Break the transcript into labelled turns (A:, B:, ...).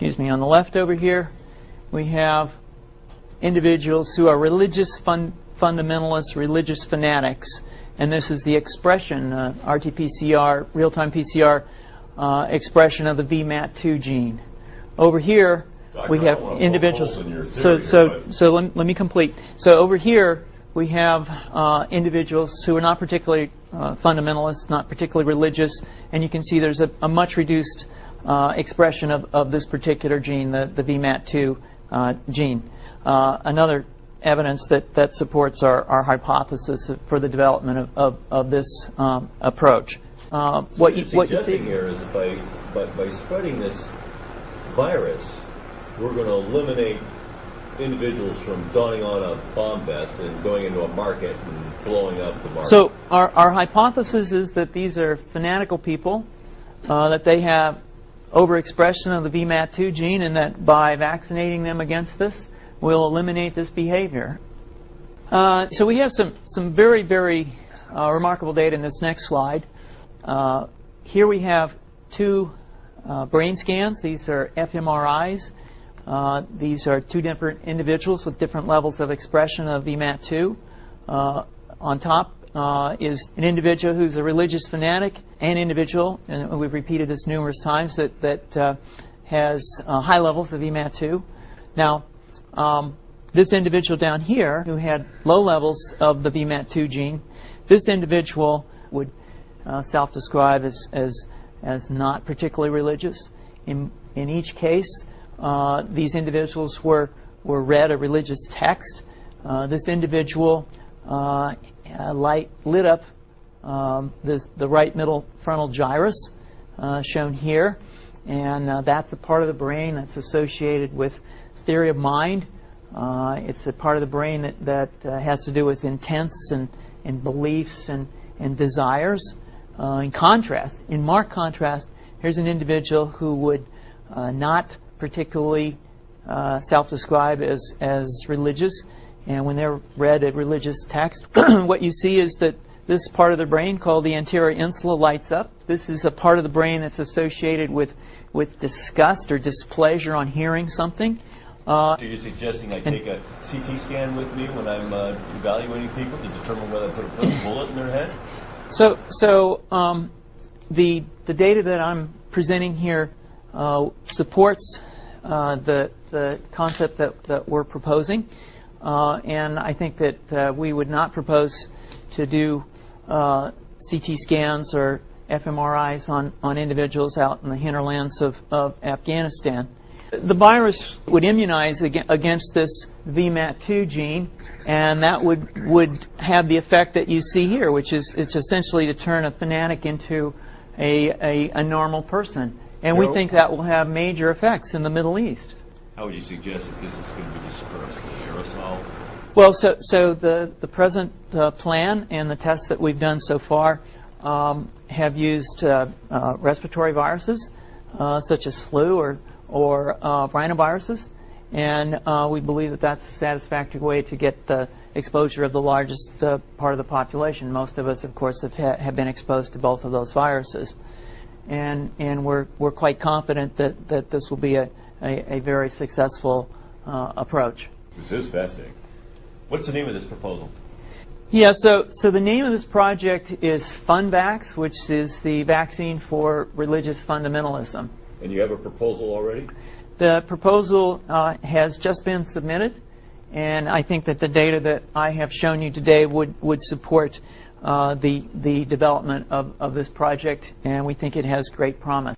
A: excuse me, on the left over here, we have individuals who are religious fundamentalists, religious fanatics. And this is the expression, RT-PCR, real-time PCR expression of the VMAT2 gene. Over here, we have individuals. So let me complete. So over here, we have individuals who are not particularly fundamentalists, not particularly religious, and you can see there's a much reduced expression of this particular gene, the VMAT2 gene. Another evidence that supports our hypothesis for the development of this approach.
B: What you see here is by spreading this virus, we're going to eliminate individuals from donning on a bomb vest and going into a market and blowing up the market.
A: So our hypothesis is that these are fanatical people, that they have overexpression of the VMAT2 gene, and that by vaccinating them against this, we'll eliminate this behavior. So we have some very, very remarkable data in this next slide. Here we have two brain scans. These are fMRIs. These are two different individuals with different levels of expression of VMAT2. On top is an individual who's a religious fanatic, an individual, and we've repeated this numerous times, that has high levels of VMAT2. Now, this individual down here who had low levels of the VMAT2 gene, this individual would self-describe as not particularly religious. In each case, these individuals were read a religious text. This individual lit up the right middle frontal gyrus, shown here, and that's a part of the brain that's associated with theory of mind. It's a part of the brain that has to do with intents and beliefs and desires. In marked contrast, here's an individual who would not particularly self-describe as religious, and when they're read a religious text, what you see is that this part of the brain called the anterior insula lights up. This is a part of the brain that's associated with disgust or displeasure on hearing something.
B: So you're suggesting I take a CT scan with me when I'm evaluating people to determine whether to put a bullet in their head?
A: So the data that I'm presenting here supports the concept that we're proposing, and I think that we would not propose to do CT scans or fMRIs on individuals out in the hinterlands of Afghanistan. The virus would immunize against this VMAT2 gene, and that would have the effect that you see here, which is it's essentially to turn a fanatic into a normal person. And we think that will have major effects in the Middle East.
B: How would you suggest that this is going to be dispersed? Aerosol?
A: Well, so the present plan and the tests that we've done so far have used respiratory viruses such as flu or rhinoviruses, and we believe that that's a satisfactory way to get the exposure of the largest part of the population. Most of us, of course, have been exposed to both of those viruses, and we're quite confident that this will be a very successful approach.
B: This is fascinating. What's the name of this proposal?
A: Yeah, so the name of this project is FunVax, which is the vaccine for religious fundamentalism.
B: And you have a proposal already?
A: The proposal has just been submitted, and I think that the data that I have shown you today would support the development of this project, and we think it has great promise.